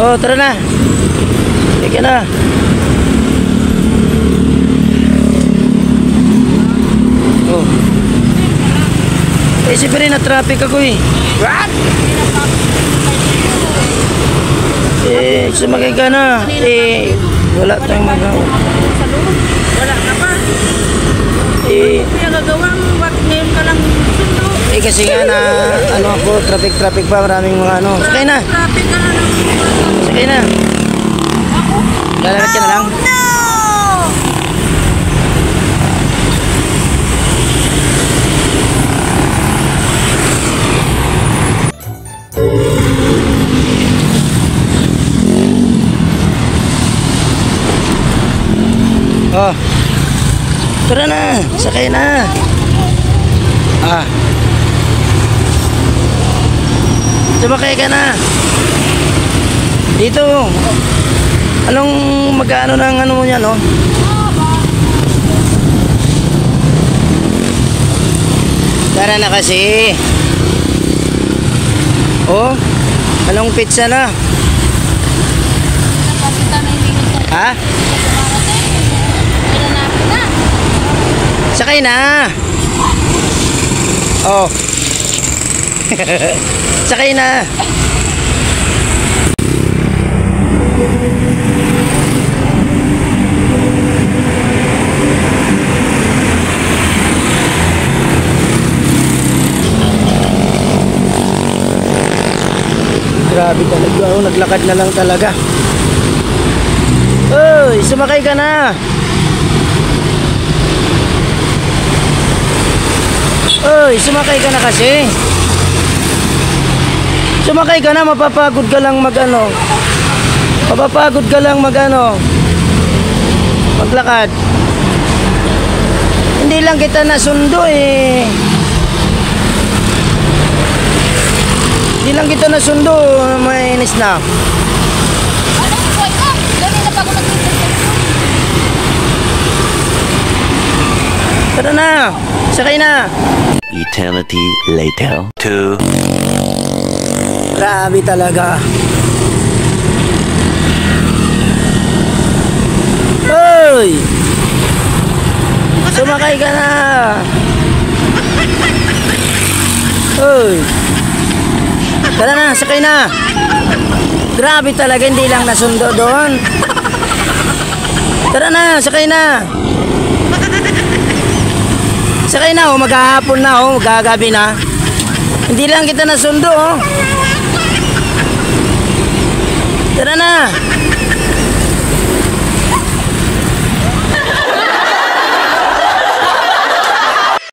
Oh, tara na. Sige na. Oh. Eh, siyempre na traffic ako eh. What? Eh, sumakay ka na. Eh, wala tayong magawa. Wala ka pa. Eh, Kaya gagawang ba't ngayon ka lang sundo? eh kasi nga na, ano ako, traffic pa, maraming mga ano. Sakay na. Traffic ka na lang. Sakay na. Lalakad ka na lang. Oh. Tara na, sakay na. Ah. Sumakay ka na. Dito. Anong magkano ng ano mo niya, no? Tara na kasi. Oh. Anong pizza na? Ha? Sakay na. Oh. Sakay na. Grabe talaga. Oh, naglakad na lang talaga. Oy, sumakay ka na. Oy, sumakay ka na kasi. Sumakay ka na, mapapagod ka lang mag-ano. Mapapagod ka lang mag-ano. Maglakad. Hindi lang kita nasundo eh. Hindi lang kita nasundo, mainis na. Tara na, sakay na. Eternity later. 2. Grabe talaga. Hoy! Sumakay ka na. Hoy! Tara na, sakay na. Grabe talaga, hindi lang nasundo doon. Tara na, sakay na. Sakay na, oh, maghahapon na, oh, magagabi na. Hindi lang kita nasundo, oh. Tara na.